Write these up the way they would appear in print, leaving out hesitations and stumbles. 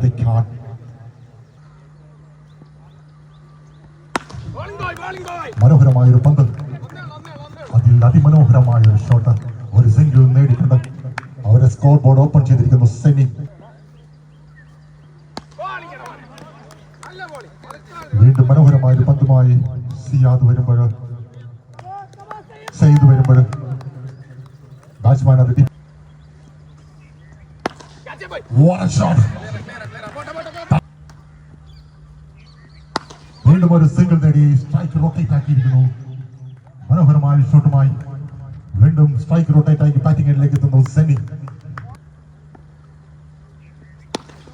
the card. മനോഹരമായൊരു പന്ത്, അതിൽ അതിമനോഹരമായൊരു ഷോട്ട്, ഒരു സിംഗിൾ നേടിക്കൊണ്ട് അവരെ സ്കോർ ബോർഡ് ഓപ്പൺ ചെയ്തിരിക്കുന്നു സെനി. വീണ്ടും മനോഹരമായൊരു പന്തുമായി സിയാദ് വരുമ്പോൾ, സെയ്ദ് വരുമ്പോൾ ബാറ്റ്സ്മാൻ അത് വീണ്ടും ഒരു സിംഗിൾ നേടി സ്ട്രൈക്ക് റൊട്ടേറ്റ് ആക്കിയിരിക്കുന്നു. മനോഹരമായ ഷോട്ടുമായി വീണ്ടും സ്ട്രൈക്ക് റൊട്ടേറ്റ് ആക്കി ബാറ്റിംഗിലേക്ക് എത്തുന്നു സെനി.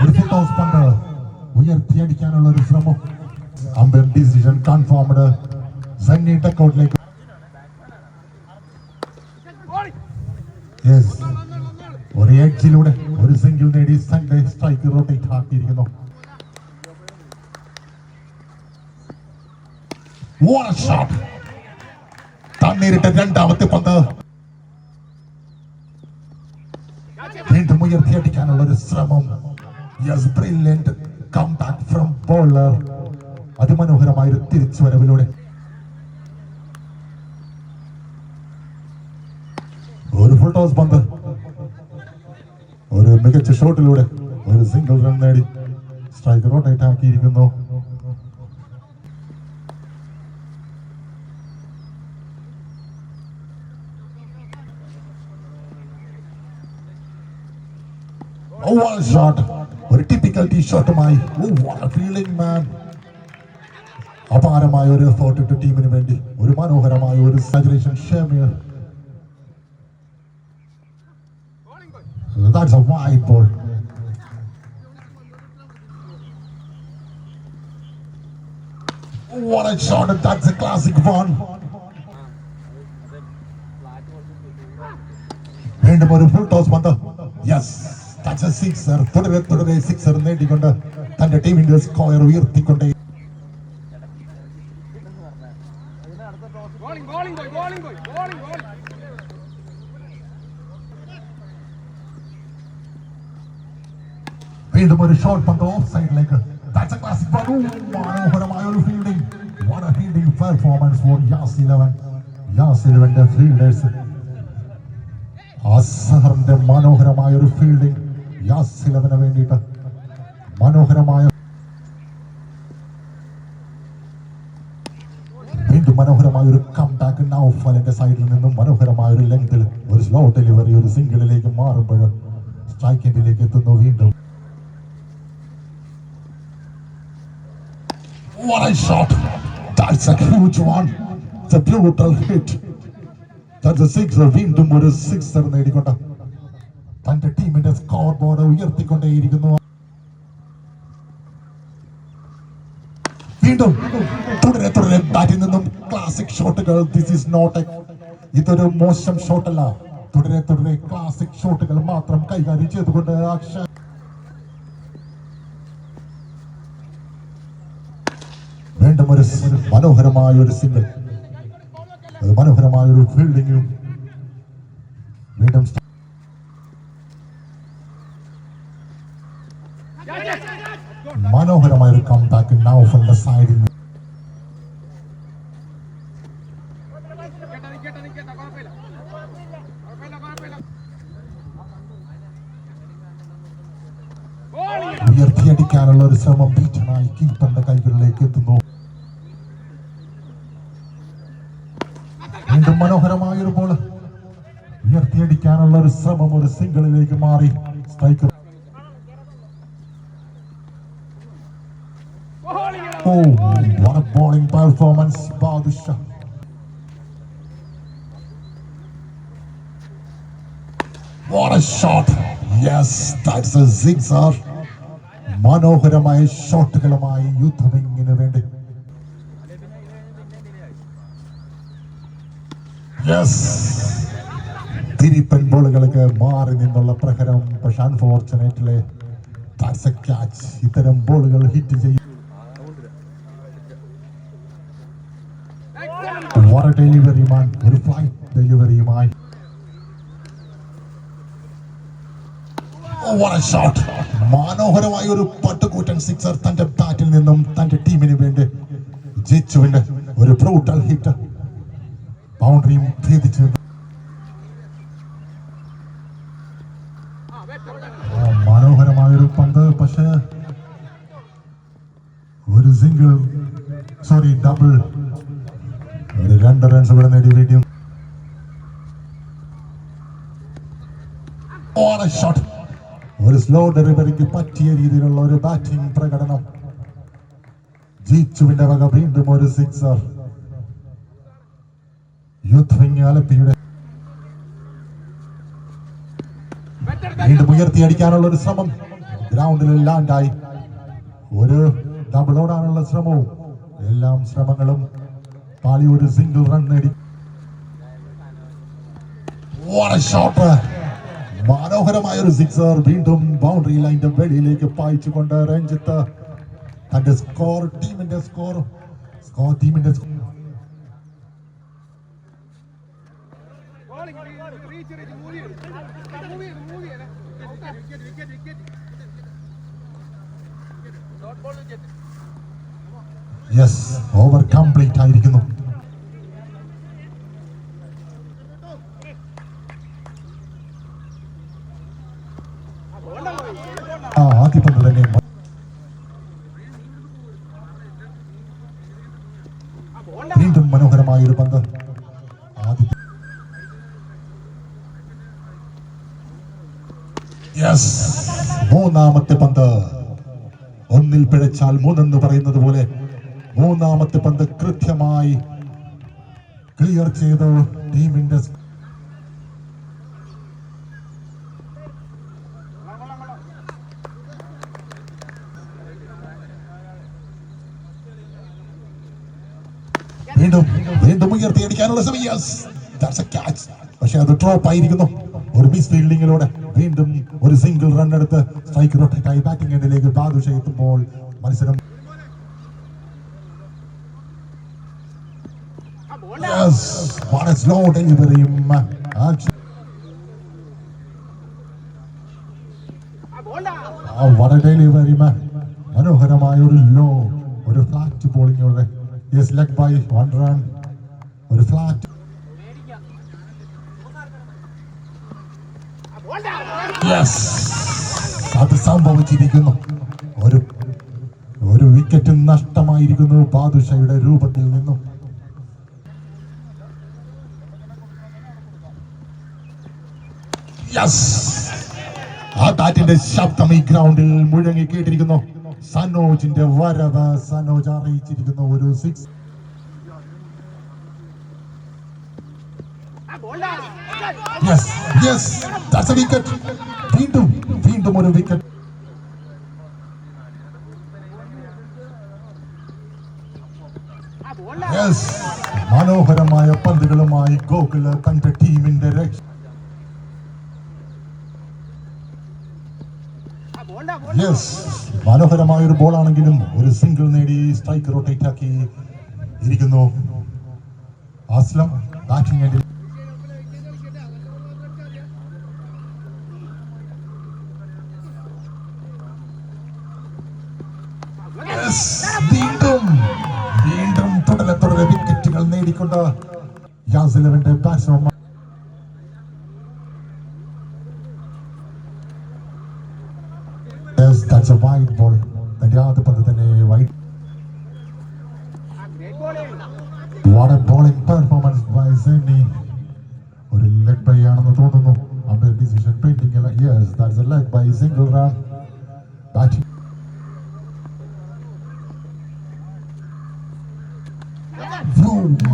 ഒരു ഫുൾ ടോസ് പന്ത് ഉയർത്തിയടിക്കാനുള്ള ഒരു ശ്രമം. Umpire decision confirmed. സെനി ഡക്കൗട്ടിലേക്ക്. ഒരു എഡ്ജിലൂടെ ഒരു സിംഗിൾ നേടി സൺഡേ സ്ട്രൈക്ക് റൊട്ടേറ്റ് ആക്കിയിരിക്കുന്നു. തണ്ണീരിട്ട രണ്ടാമത്തെ പന്ത് വീണ്ടും ഉയർത്തിയടിക്കാനുള്ള ഒരു ശ്രമം. Brilliant comeback from bowler. അതിമനോഹരമായ ഒരു തിരിച്ചുവരവിലൂടെ ഒരു ഫുൾ ടോസ് പന്ത്, ഒരു മികച്ച ഷോട്ടിലൂടെ ഒരു സിംഗിൾ റൺ നേടി സ്ട്രൈക്ക് റൊട്ടേറ്റ് ആക്കിയിരിക്കുന്നു. ഒരു ടിപ്പിക്കൽ ടീ ഷോട്ടുമായി ഫീൽഡിംഗ് മാൻ. അപാരമായ ഒരു എഫേർട്ട് ഇട്ട് ടീമിന് വേണ്ടി ഒരു മനോഹരമായ ഒരു saturation Shemeer. That's a wide ball. What a shot, that's a classic one. വീണ്ടും ഒരു ഫുൾ ടോസ് പന്ത്. Yes, that's a sixer. തുടരെ സിക്സർ നേടിക്കൊണ്ട് തന്റെ ടീമിന്റെ സ്കോർ ഉയർത്തിക്കൊണ്ടേ. വീണ്ടും ഒരു ഷോട്ട് പന്ത് ഓഫ് സൈഡിലേക്ക്. That's a classic ball. മനോഹരമായ ഒരു fielding. What a fielding performance for Yas 11. Yas 11 fielders. അസഹറിന്റെ മനോഹരമായ ഒരു ഫീൽഡിംഗ് യാസ് 11 വേണ്ടിയിട്ട്. മനോഹരമായ വീണ്ടും മനോഹരമായ ഒരു കംബാക്ക്. നൗഫലിന്റെ സൈഡിൽ നിന്നും മനോഹരമായ ഒരു ലെങ്തിൽ ഒരു സ്ലോ ഡെലിവറി ഒരു സിംഗിളിലേക്ക് മാറുമ്പോൾ സ്ട്രൈക്ക് എൻഡിലേക്ക് എത്തുന്നു. വീണ്ടും what a shot, that's a huge one, it's a brutal hit, that's a sixer. വീണ്ടും ഒരു സിക്സർ നേടിക്കൊണ്ട് തന്റെ ടീമിന്റെ സ്കോർ ബോർഡ് ഉയർത്തിക്കൊണ്ടേയിരിക്കുന്നു. വീണ്ടും തുടരെ ബാറ്റിൽ നിന്നും ക്ലാസിക് ഷോട്ടുകൾ. ദിസ് ഈസ് നോട്ട് ഇതൊരു മോശം ഷോട്ടല്ല. തുടരെ ക്ലാസിക് ഷോട്ടുകൾ മാത്രം കൈകാര്യം ചെയ്തുകൊണ്ട് അക്ഷയ് വീണ്ടും ഒരു മനോഹരമായ ഒരു സിംഗിൾ, മനോഹരമായ ഒരു ഫീൽഡിങ്ങും. വീണ്ടും മനോഹരമായ ഒരു കംബാക്ക് നൗഫലിന്റെ സൈഡിൽ നിന്ന്. ഉയർത്തിയടിക്കാനുള്ള ഒരു ശ്രമം ബീറ്റനായി കീപ്പറിന്റെ കൈകളിലേക്ക് എത്തുന്നു. വീണ്ടും മനോഹരമായൊരു ബോൾ. ഉയർത്തിയടിക്കാനുള്ള ഒരു ശ്രമം ഒരു സിംഗിളിലേക്ക് മാറി. Striker what a bowling performance, Badshah. What a shot, yes, that's a zigzag. മനോഹരമായ ഷോട്ടുകളുമായി യുദ്ധവിങ്ങിന് വേണ്ടി. തിരിപ്പൻ ബോളുകൾക്ക് മാറി നിന്നുള്ള പ്രഹരം. പക്ഷെ അൺഫോർച്ചുനേറ്റ്ലി that's a catch. ഇത്തരം ബോളുകൾ ഹിറ്റ് ചെയ്യും. What a delivery man, ഒരു ഫ്ലൈറ്റ് ഡെലിവറിയുമായി. What a shot! മനോഹരമായ ഒരു പട്ടുകൂറ്റൻ സിക്സർ തന്റെ ബാറ്റിൽ നിന്നും തന്റെ ടീമിന് വേണ്ടി ജിച്ചുവിന്റെ ഒരു ബ്രൂട്ടൽ ഹിറ്റ് ബൗണ്ടറിയും ഭേദിച്ചു. മനോഹരമായൊരു പന്ത്, പക്ഷേ ഒരു സിംഗിൾ ഡബിൾ, ഒരു 2 റൺസ് ഇവിടെ നേടി വേണ്ടിയും. ഷോട്ട്, ഒരു സ്ലോ ഡെലിവറിക്ക് പറ്റിയ രീതിയിലുള്ള ഒരു ബാറ്റിംഗ് പ്രകടനം. ജിച്ചുവിന്റെ വക വീണ്ടും ഒരു സിക്സർ. യുദ്ധവിങ് ആലപ്പിയുടെ വീണ്ടും ഉയർത്തിയടിക്കാനുള്ള ഒരു ശ്രമം ഗ്രൗണ്ടിൽ ലാൻഡായി. ഒരു ഡബിൾ ഓടാനുള്ള ശ്രമവും എല്ലാം ശ്രമങ്ങളും പാളി. ഒരു സിംഗിൾ റൺ നേടി. മനോഹരമായ ഒരു സിക്സർ വീണ്ടും ബൗണ്ടറി ലൈനിന്റെ വെളിയിലേക്ക് പായിച്ചുകൊണ്ട് രഞ്ജിത്ത് തന്റെ ടീമിന്റെ സ്കോർ ഓവർ കംപ്ലീറ്റ് ആയിരിക്കുന്നു. ആദ്യ പന്ത് തന്നെ വീണ്ടും മനോഹരമായ ഒരു പന്ത്. മൂന്നാമത്തെ പന്ത്. ഒന്നിൽ പിഴച്ചാൽ മൂന്നെന്ന് പറയുന്നത് പോലെ മൂന്നാമത്തെ പന്ത് കൃത്യമായി ക്ലിയർ ചെയ്ത് ടീമിന്റെ വീണ്ടും ഉയർത്തിയടിക്കാനുള്ള ശ്രമം. പക്ഷെ അത് ഡ്രോപ്പ് ആയിരിക്കുന്നു. ഒരു മിസ് ഫീൽഡിങ്ങിലൂടെ വീണ്ടും ഒരു സിംഗിൾ റൺ എടുത്ത് സ്ട്രൈക്ക് റൊട്ടേറ്റായി ബാറ്റിംഗ് എൻഡിലേക്ക് ബാദുഷ എത്തുമ്പോൾ മത്സരം സ്ലോ ഡെലിവറിയും മനോഹരമായ ഒരു ഫ്ലാറ്റ് ബോളിംഗോടെ ലെഗ് ബൈ 1 റൺ. ഒരു ഫ്ലാറ്റ്. അത് സംഭവിച്ചിരിക്കുന്നു. ഒരു വിക്കറ്റ് നഷ്ടമായിരിക്കുന്നു ബാദുഷയുടെ രൂപത്തിൽ നിന്നും. ആ ബാറ്റിന്റെ ശബ്ദം ഈ ഗ്രൗണ്ടിൽ മുഴങ്ങി കേട്ടിരിക്കുന്നു. സനോജിന്റെ വരവ് സനോജ് അറിയിച്ചിരിക്കുന്നു. ഒരു 6. വീണ്ടും ഒരു വിക്കറ്റ്. മനോഹരമായ പന്തുകളുമായി ഗോകുല് തന്റെ ടീമിന്റെ മനോഹരമായ ഒരു ബോളാണെങ്കിലും ഒരു സിംഗിൾ നേടി സ്ട്രൈക്ക് റൊട്ടേറ്റ് ആക്കി ഇരിക്കുന്നു. അസ്ലം ബാറ്റിംഗ് എൻഡിൽ വീണ്ടും തുടരെ വിക്കറ്റുകൾ നേടിക്കൊണ്ട് യാസിലവിന്റെ batsman. That's a wide ball. തന്റെ ആദ്യ പന്ത് തന്നെ wide. What a bowling performance by Zenny. ഒരു ലെഗ് ബൈ ആണെന്ന് തോന്നുന്നു. അമ്പയർ ഡിസിഷൻ പെൻഡിംഗ് അല്ല. Yes, that's a leg by single run. Batting.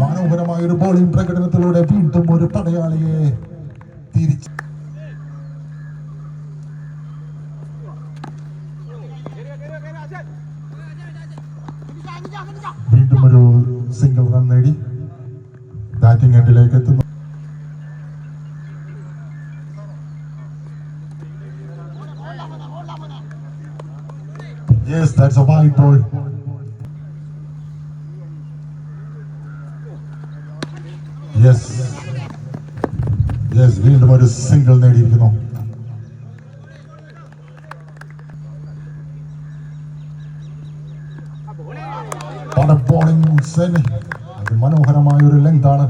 മനോഹരമായ ഒരു ബോളിംഗ് പ്രകടനത്തിലൂടെ വീണ്ടും ഒരു പടയാളിയെ തിരിച്ചു. വീണ്ടും ഒരു സിംഗിൾ റൺ നേടി ബാറ്റിംഗ് എൻഡിലേക്ക് എത്തുന്നു. Yes, that's a wide ball. Yes, വീണ്ടും ഒരു സിംഗിൾ നേടിയിരിക്കുന്നു. ബോളിംഗ് സെനി, അത് മനോഹരമായ ഒരു ലെങ്ത് ആണ്.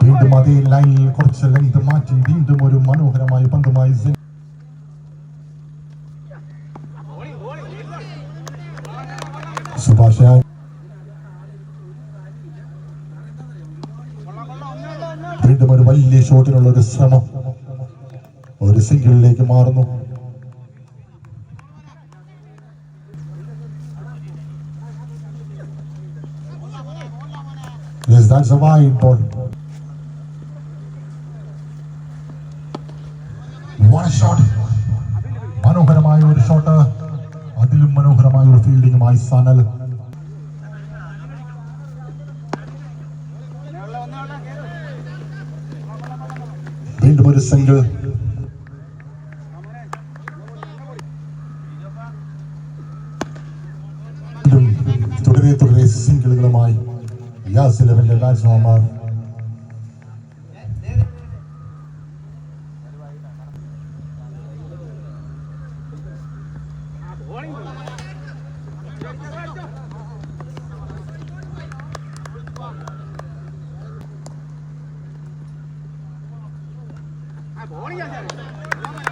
വീണ്ടും അതേ ലൈനിൽ കുറച്ച് ലെങ്ത് മാറ്റി വീണ്ടും ഒരു മനോഹരമായ പന്തുമായി സെനി. സുഭാഷ് വീണ്ടും ഒരു വലിയ ഷോട്ടിനുള്ള ഒരു ശ്രമം, ഒരു സിംഗിളിലേക്ക് മാറുന്നു. Yes, that's a wide ball. What a shot! മനോഹരമായ ഒരു ഷോട്ട്, അതിലും മനോഹരമായ ഒരു ഫീൽഡിങ്ങുമായി സനൽ. വീണ്ടും ഒരു സിംഗിൾ. തുടരെ സിംഗിളുകളുമായി യാസ് 11 ബാറ്റ്സ്മാൻമാർ.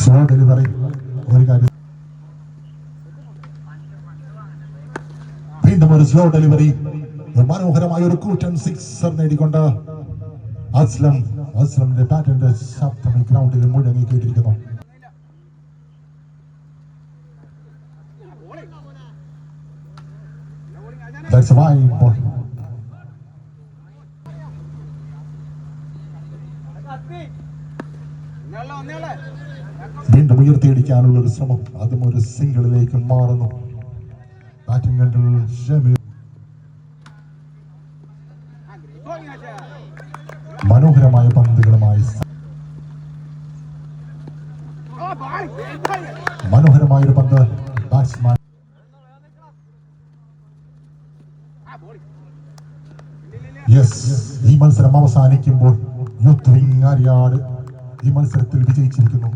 സ്ലോ ഡെലിവറി, ഒരു കാര്യം. വീണ്ടും ഒരു സ്ലോ ഡെലിവറി, മനോഹരമായ ഒരു കൂറ്റൻ സിക്സർ നേടിക്കൊണ്ട് അസ്ലമിന്റെ ബാറ്റിന്റെ ശബ്ദം ഈ ഗ്രൗണ്ടിൽ മുഴങ്ങി കേട്ടിരിക്കുന്നു. That's a wide ball. വീണ്ടും ഉയർത്തിയടിക്കാനുള്ള ഒരു ശ്രമം, അതും ഒരു സിംഗിളിലേക്ക് മാറുന്നു. ബാറ്റിംഗ് കണ്ടിൽ ഷമീർ. മനോഹരമായ പന്തുകളുമായി മനോഹരമായൊരു പന്ത് ബാറ്റ്സ്മാൻ. യെസ്, ഈ മത്സരം അവസാനിക്കുമ്പോൾ യൂത്ത് വിങ് ആര്യാട് ഈ മത്സരത്തിൽ വിജയിച്ചിരിക്കുന്നു.